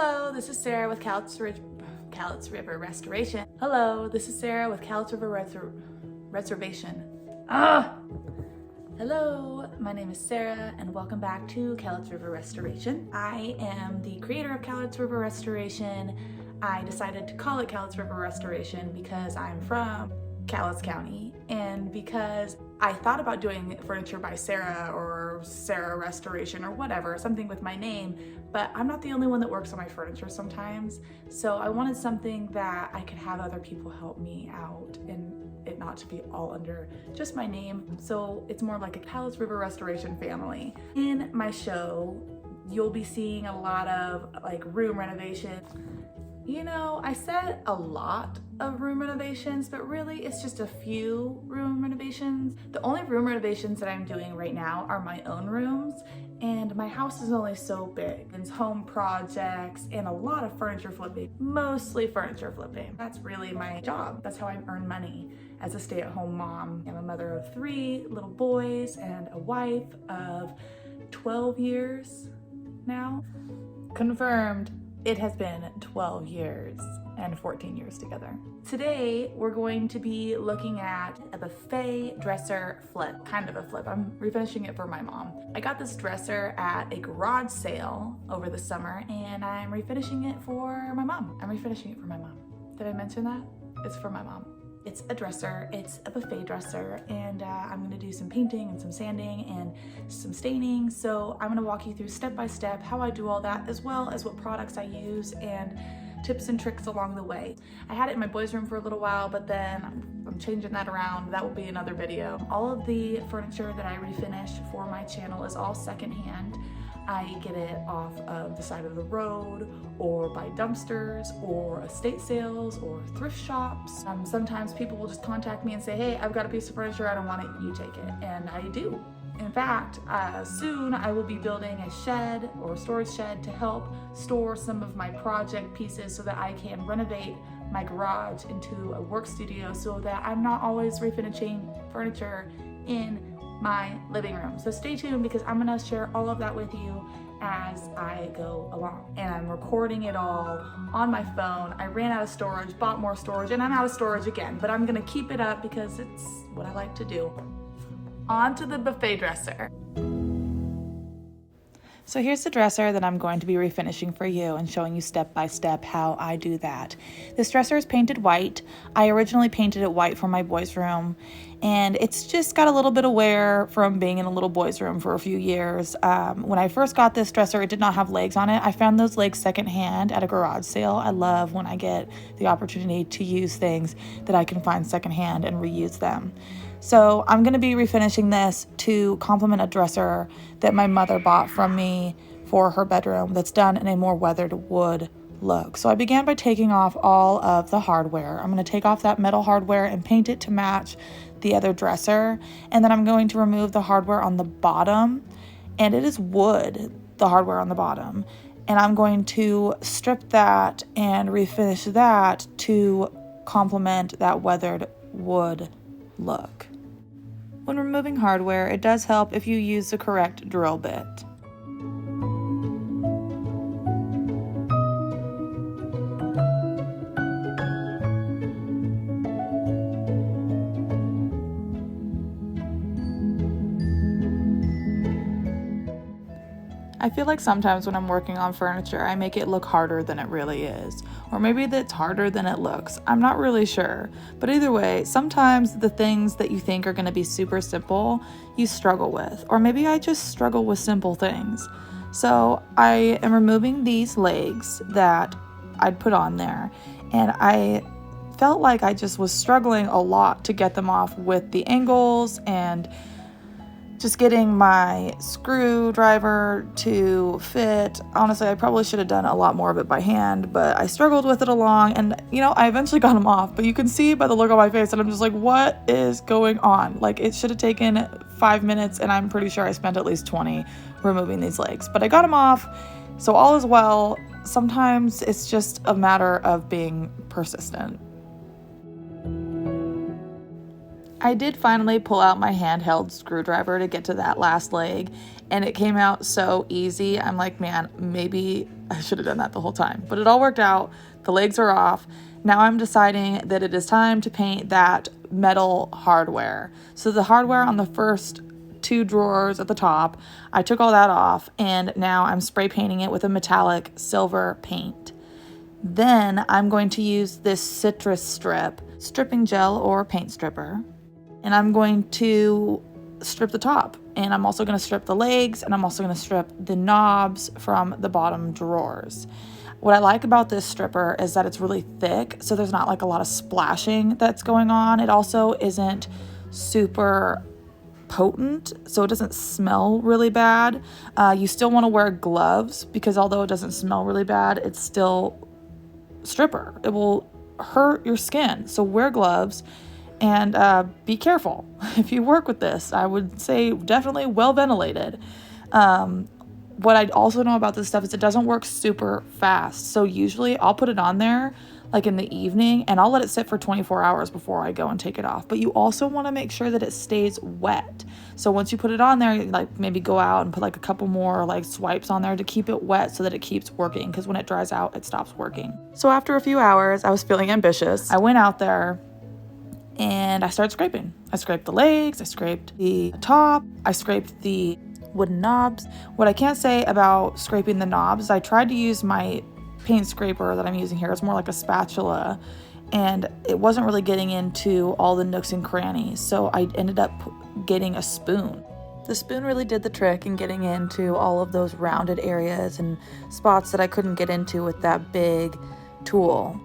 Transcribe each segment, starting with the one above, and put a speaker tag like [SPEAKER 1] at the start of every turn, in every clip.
[SPEAKER 1] Hello, this is Sarah with Cowlitz River Restoration. Hello, this is Sarah with Cowlitz River Reservation. Hello, my name is Sarah and welcome back to Cowlitz River Restoration. I am the creator of Cowlitz River Restoration. I decided to call it Cowlitz River Restoration because I'm from Cowlitz County and because I thought about doing furniture by Sarah or Sarah Restoration or whatever, something with my name, but I'm not the only one that works on my furniture sometimes. So I wanted something that I could have other people help me out and it not to be all under just my name. So it's more like a Cowlitz River Restoration family. In my show, you'll be seeing a lot of like room renovation. You know, I said a lot of room renovations, but really it's just a few room renovations. The only room renovations that I'm doing right now are my own rooms, and my house is only so big. It's home projects and a lot of furniture flipping, mostly furniture flipping. That's really my job. That's how I earn money as a stay-at-home mom. I'm a mother of 3 little boys and a wife of 12 years now. Confirmed. It has been 12 years and 14 years together. Today, we're going to be looking at a buffet dresser flip, kind of a flip. I'm refinishing it for my mom. I got this dresser at a garage sale over the summer and I'm refinishing it for my mom. Did I mention that? It's for my mom. It's a dresser, it's a buffet dresser, and I'm gonna do some painting and some sanding and some staining. So I'm gonna walk you through step by step how I do all that, as well as what products I use and tips and tricks along the way. I had it in my boys' room for a little while, but then I'm changing that around. That will be another video. All of the furniture that I refinish for my channel is all secondhand. I get it off of the side of the road or by dumpsters or estate sales or thrift shops. Sometimes people will just contact me and say, hey, I've got a piece of furniture, I don't want it, you take it. And I do. In fact, soon I will be building a shed or a storage shed to help store some of my project pieces so that I can renovate my garage into a work studio so that I'm not always refinishing furniture in my living room. So stay tuned because I'm gonna share all of that with you as I go along. And I'm recording it all on my phone. I ran out of storage, bought more storage, and I'm out of storage again, but I'm gonna keep it up because it's what I like to do. On to the buffet dresser. So here's the dresser that I'm going to be refinishing for you and showing you step by step how I do that. This dresser is painted white. I originally painted it white for my boys' room, and it's just got a little bit of wear from being in a little boys' room for a few years. When I first got this dresser, it did not have legs on it. I found those legs secondhand at a garage sale. I love when I get the opportunity to use things that I can find secondhand and reuse them. So I'm going to be refinishing this to complement a dresser that my mother bought from me for her bedroom that's done in a more weathered wood look. So I began by taking off all of the hardware. I'm going to take off that metal hardware and paint it to match the other dresser. And then I'm going to remove the hardware on the bottom. And it is wood, the hardware on the bottom. And I'm going to strip that and refinish that to complement that weathered wood look. When removing hardware, it does help if you use the correct drill bit. I feel like sometimes when I'm working on furniture, I make it look harder than it really is. Or maybe that's harder than it looks. I'm not really sure. But either way, sometimes the things that you think are going to be super simple, you struggle with. Or maybe I just struggle with simple things. So I am removing these legs that I'd put on there. And I felt like I just was struggling a lot to get them off with the angles and just getting my screwdriver to fit. Honestly, I probably should have done a lot more of it by hand, but I struggled with it along and, I eventually got them off, but you can see by the look on my face that I'm just like, what is going on? Like, it should have taken 5 minutes and I'm pretty sure I spent at least 20 removing these legs, but I got them off, so all is well. Sometimes it's just a matter of being persistent. I did finally pull out my handheld screwdriver to get to that last leg, and it came out so easy. I'm like, man, maybe I should have done that the whole time, but it all worked out. The legs are off. Now I'm deciding that it is time to paint that metal hardware. So the hardware on the first 2 drawers at the top, I took all that off, and now I'm spray painting it with a metallic silver paint. Then I'm going to use this citrus stripping gel or paint stripper, and I'm going to strip the top, and I'm also going to strip the legs, and I'm also going to strip the knobs from the bottom drawers. What I like about this stripper is that it's really thick, so there's not like a lot of splashing that's going on. It also isn't super potent, so it doesn't smell really bad. You still want to wear gloves because although it doesn't smell really bad, it's still stripper. It will hurt your skin, so wear gloves and be careful if you work with this. I would say definitely well ventilated. What I also know about this stuff is it doesn't work super fast. So usually I'll put it on there like in the evening and I'll let it sit for 24 hours before I go and take it off. But you also want to make sure that it stays wet. So once you put it on there, like maybe go out and put like a couple more like swipes on there to keep it wet so that it keeps working, because when it dries out, it stops working. So after a few hours, I was feeling ambitious. I went out there and I started scraping. I scraped the legs, I scraped the top, I scraped the wooden knobs. What I can't say about scraping the knobs, I tried to use my paint scraper that I'm using here. It's more like a spatula, and it wasn't really getting into all the nooks and crannies, so I ended up getting a spoon. The spoon really did the trick in getting into all of those rounded areas and spots that I couldn't get into with that big tool.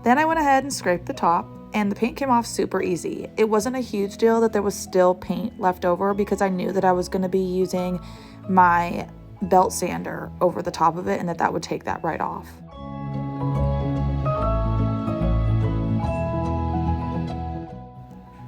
[SPEAKER 1] Then I went ahead and scraped the top, and the paint came off super easy. It wasn't a huge deal that there was still paint left over because I knew that I was going to be using my belt sander over the top of it and that would take that right off.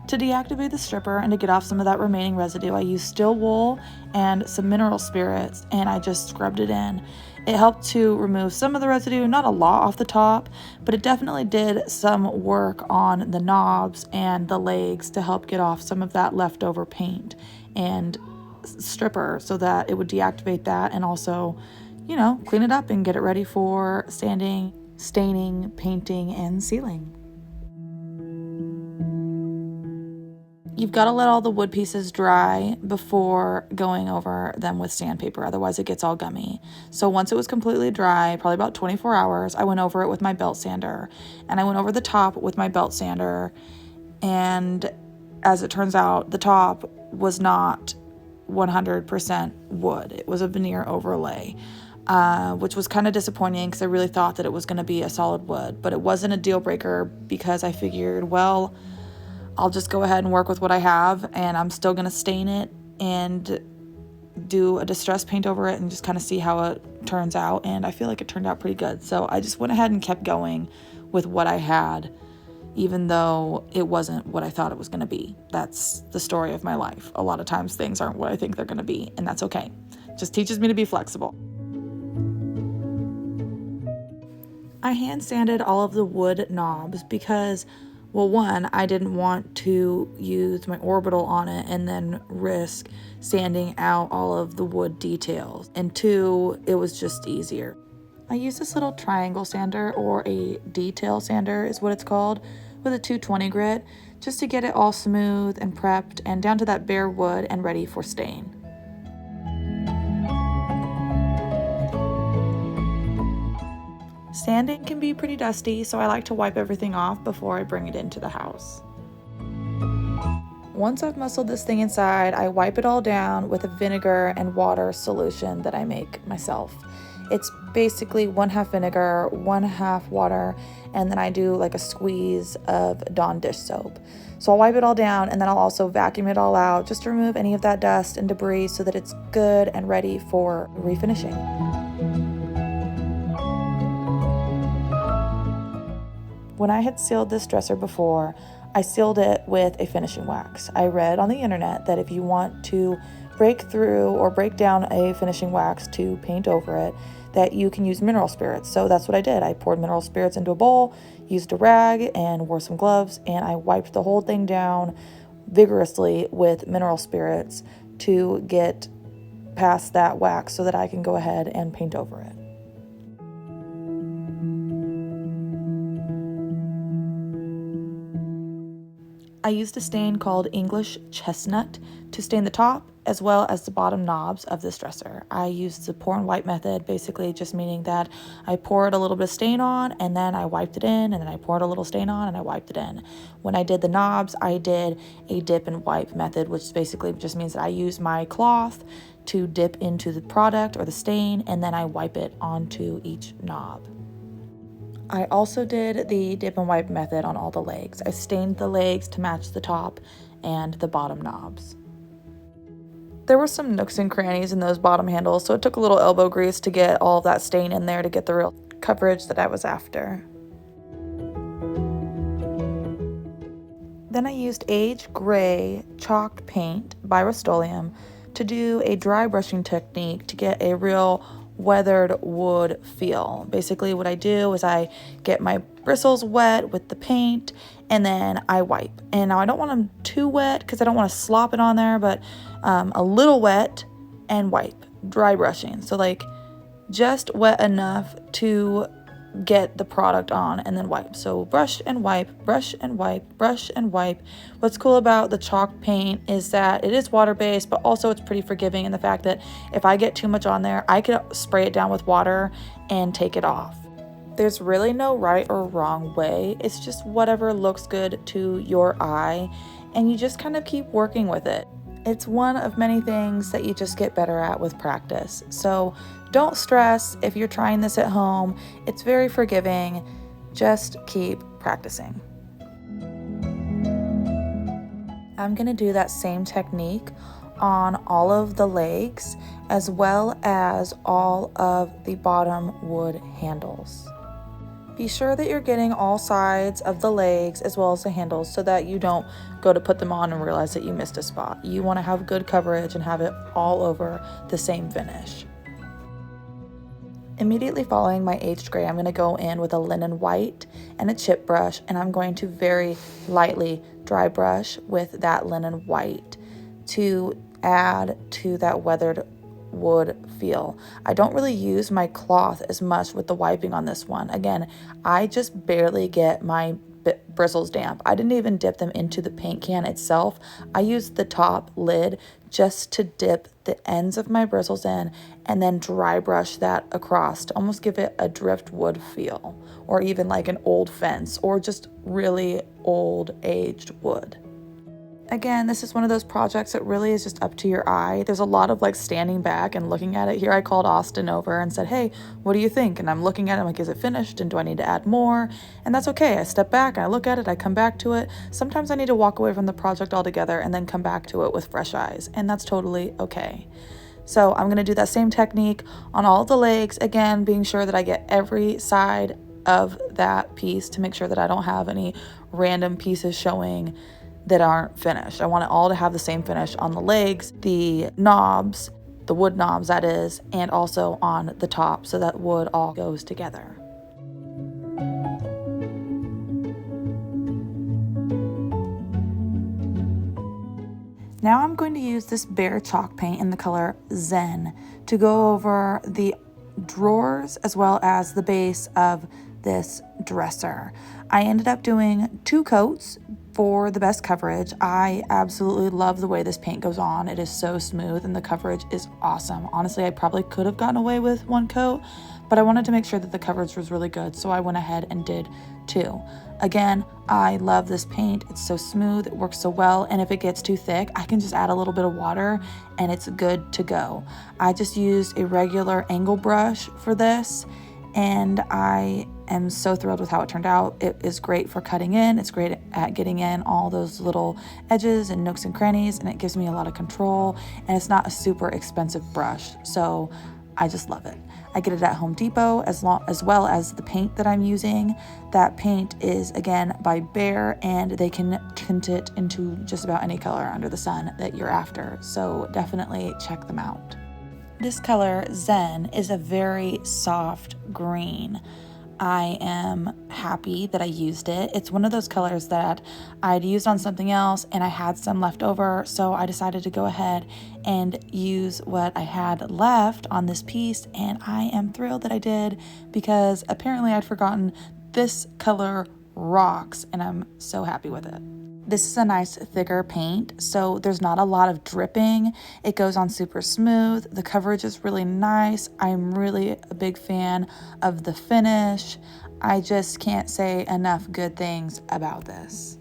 [SPEAKER 1] To deactivate the stripper and to get off some of that remaining residue, I used steel wool and some mineral spirits, and I just scrubbed it in. It helped to remove some of the residue, not a lot off the top, but it definitely did some work on the knobs and the legs to help get off some of that leftover paint and stripper so that it would deactivate that and also, you know, clean it up and get it ready for sanding, staining, painting, and sealing. You've got to let all the wood pieces dry before going over them with sandpaper, otherwise it gets all gummy. So once it was completely dry, probably about 24 hours, I went over it with my belt sander, and I went over the top with my belt sander, and as it turns out, the top was not 100% wood. It was a veneer overlay, which was kind of disappointing because I really thought that it was going to be a solid wood, but it wasn't a deal breaker because I figured, well, I'll just go ahead and work with what I have, and I'm still going to stain it and do a distress paint over it and just kind of see how it turns out. And I feel like it turned out pretty good. So I just went ahead and kept going with what I had, even though it wasn't what I thought it was going to be. That's the story of my life. A lot of times things aren't what I think they're going to be, and that's okay. It just teaches me to be flexible. I hand sanded all of the wood knobs because, well, one, I didn't want to use my orbital on it and then risk sanding out all of the wood details. And two, it was just easier. I used this little triangle sander, or a detail sander is what it's called, with a 220 grit, just to get it all smooth and prepped and down to that bare wood and ready for stain. Sanding can be pretty dusty, so I like to wipe everything off before I bring it into the house. Once I've muscled this thing inside, I wipe it all down with a vinegar and water solution that I make myself. It's basically 1/2 vinegar, 1/2 water, and then I do like a squeeze of Dawn dish soap. So I'll wipe it all down, and then I'll also vacuum it all out just to remove any of that dust and debris so that it's good and ready for refinishing. When I had sealed this dresser before, I sealed it with a finishing wax. I read on the internet that if you want to break through or break down a finishing wax to paint over it, that you can use mineral spirits. So that's what I did. I poured mineral spirits into a bowl, used a rag, and wore some gloves, and I wiped the whole thing down vigorously with mineral spirits to get past that wax so that I can go ahead and paint over it. I used a stain called English Chestnut to stain the top as well as the bottom knobs of this dresser. I used the pour and wipe method, basically just meaning that I poured a little bit of stain on and then I wiped it in, and then I poured a little stain on and I wiped it in. When I did the knobs, I did a dip and wipe method, which basically just means that I use my cloth to dip into the product or the stain, and then I wipe it onto each knob. I also did the dip and wipe method on all the legs. I stained the legs to match the top and the bottom knobs. There were some nooks and crannies in those bottom handles, so it took a little elbow grease to get all of that stain in there to get the real coverage that I was after. Then I used Age Gray chalk paint by Rust-Oleum to do a dry brushing technique to get a real weathered wood feel. Basically what I do is I get my bristles wet with the paint and then I wipe. And now I don't want them too wet because I don't want to slop it on there, but a little wet and wipe. Dry brushing. So like just wet enough to get the product on and then wipe. So brush and wipe, brush and wipe, brush and wipe. What's cool about the chalk paint is that it is water-based, but also it's pretty forgiving in the fact that if I get too much on there, I could spray it down with water and take it off. There's really no right or wrong way. It's just whatever looks good to your eye, and you just kind of keep working with it. It's one of many things that you just get better at with practice. So don't stress if you're trying this at home. It's very forgiving. Just keep practicing. I'm going to do that same technique on all of the legs as well as all of the bottom wood handles. Be sure that you're getting all sides of the legs as well as the handles so that you don't go to put them on and realize that you missed a spot. You want to have good coverage and have it all over the same finish. Immediately following my aged gray, I'm going to go in with a linen white and a chip brush, and I'm going to very lightly dry brush with that linen white to add to that weathered wood feel. I don't really use my cloth as much with the wiping on this one. Again, I just barely get my bristles damp. I didn't even dip them into the paint can itself. I used the top lid just to dip the ends of my bristles in and then dry brush that across to almost give it a driftwood feel, or even like an old fence or just really old aged wood. Again, this is one of those projects that really is just up to your eye. There's a lot of like standing back and looking at it. Here I called Austin over and said, hey, what do you think? And I'm looking at it, I'm like, is it finished? And do I need to add more? And that's okay. I step back, I look at it, I come back to it. Sometimes I need to walk away from the project altogether and then come back to it with fresh eyes. And that's totally okay. So I'm gonna do that same technique on all the legs. Again, being sure that I get every side of that piece to make sure that I don't have any random pieces showing that aren't finished. I want it all to have the same finish on the legs, the knobs, the wood knobs that is, and also on the top so that wood all goes together. Now I'm going to use this Bear chalk paint in the color Zen to go over the drawers as well as the base of this dresser. I ended up doing 2 coats for the best coverage. I absolutely love the way this paint goes on. It is so smooth and the coverage is awesome. Honestly, I probably could have gotten away with 1 coat, but I wanted to make sure that the coverage was really good, so I went ahead and did 2. Again, I love this paint. It's so smooth, it works so well, and if it gets too thick, I can just add a little bit of water and it's good to go. I just used a regular angle brush for this, and I am so thrilled with how it turned out. It is great for cutting in. It's great at getting in all those little edges and nooks and crannies, and it gives me a lot of control, and it's not a super expensive brush, so I just love it. I get it at Home Depot as well as the paint that I'm using. That paint is, again, by Bear, and they can tint it into just about any color under the sun that you're after, so definitely check them out. This color, Zen, is a very soft green. I am happy that I used it. It's one of those colors that I'd used on something else and I had some left over, so I decided to go ahead and use what I had left on this piece, and I am thrilled that I did because apparently I'd forgotten this color rocks and I'm so happy with it. This is a nice thicker paint, so there's not a lot of dripping. It goes on super smooth. The coverage is really nice. I'm really a big fan of the finish. I just can't say enough good things about this.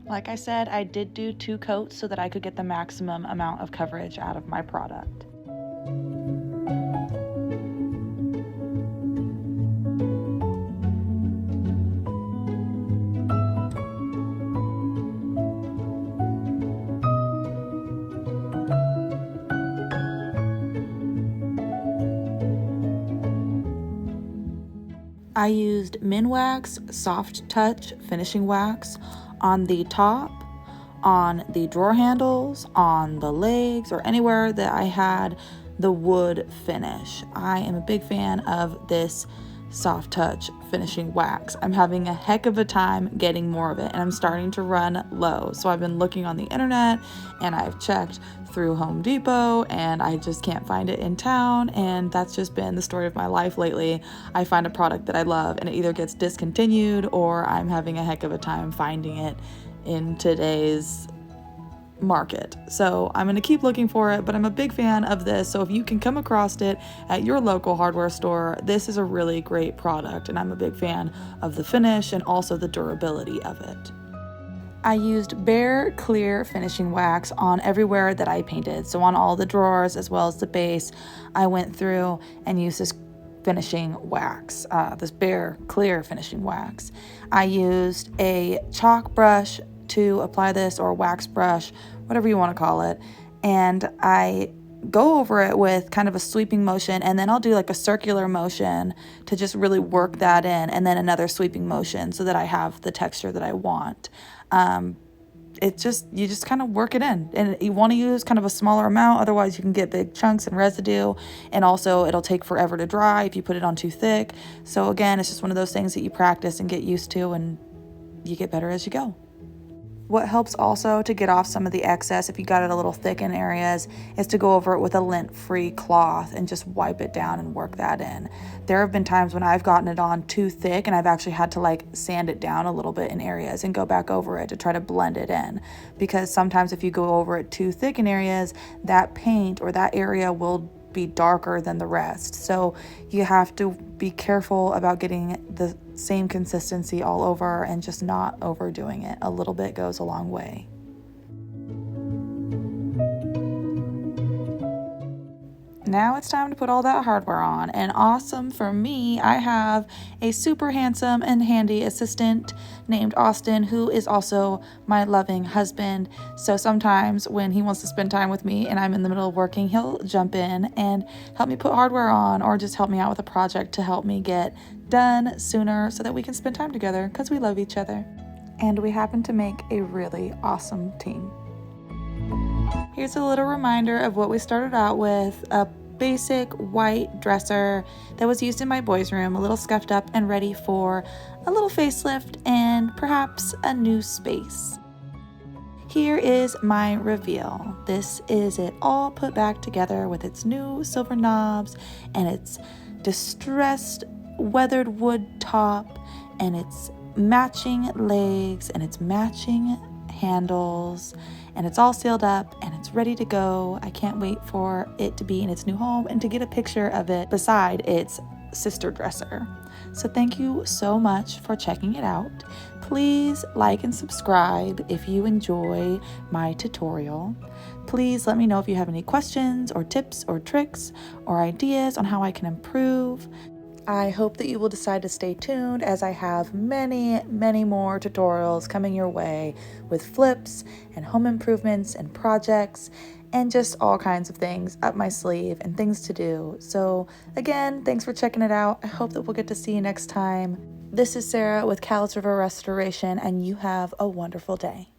[SPEAKER 1] Like I said, I did do 2 coats so that I could get the maximum amount of coverage out of my product. I used Minwax Soft Touch Finishing Wax on the top, on the drawer handles, on the legs, or anywhere that I had the wood finish. I am a big fan of this soft touch finishing wax. I'm having a heck of a time getting more of it, and I'm starting to run low. So I've been looking on the internet and I've checked through Home Depot and I just can't find it in town, and that's just been the story of my life lately. I find a product that I love and it either gets discontinued or I'm having a heck of a time finding it in today's market. So I'm going to keep looking for it, but I'm a big fan of this. So if you can come across it at your local hardware store, this is a really great product, and I'm a big fan of the finish and also the durability of it. I used Bare Clear Finishing Wax on everywhere that I painted. So on all the drawers as well as the base, I went through and used this finishing wax, this Bare Clear Finishing Wax. I used a chalk brush to apply this, or a wax brush, whatever you want to call it, and I go over it with kind of a sweeping motion, and then I'll do like a circular motion to just really work that in, and then another sweeping motion so that I have the texture that I want. You just kind of work it in, and you want to use kind of a smaller amount, otherwise you can get big chunks and residue, and also it'll take forever to dry if you put it on too thick. So again, it's just one of those things that you practice and get used to, and you get better as you go. What helps also to get off some of the excess, if you got it a little thick in areas, is to go over it with a lint-free cloth and just wipe it down and work that in. There have been times when I've gotten it on too thick and I've actually had to like sand it down a little bit in areas and go back over it to try to blend it in, because sometimes if you go over it too thick in areas, that paint or that area will be darker than the rest. So you have to be careful about getting the same consistency all over and just not overdoing it. A little bit goes a long way. Now it's time to put all that hardware on, and awesome for me, I have a super handsome and handy assistant named Austin, who is also my loving husband. So sometimes when he wants to spend time with me and I'm in the middle of working, he'll jump in and help me put hardware on, or just help me out with a project to help me get done sooner so that we can spend time together, because we love each other and we happen to make a really awesome team. Here's a little reminder of what we started out with: a basic white dresser that was used in my boys' room, a little scuffed up and ready for a little facelift and perhaps a new space. Here is my reveal. This is it all put back together with its new silver knobs and its distressed weathered wood top and its matching legs and its matching handles, and it's all sealed up and it's ready to go. I can't wait for it to be in its new home and to get a picture of it beside its sister dresser. So thank you so much for checking it out. Please like and subscribe if you enjoy my tutorial. Please let me know if you have any questions or tips or tricks or ideas on how I can improve. I hope that you will decide to stay tuned, as I have many more tutorials coming your way with flips and home improvements and projects and just all kinds of things up my sleeve and things to do. So again, thanks for checking it out. I hope that we'll get to see you next time. This is Sarah with Cowlitz River Restoration, and you have a wonderful day.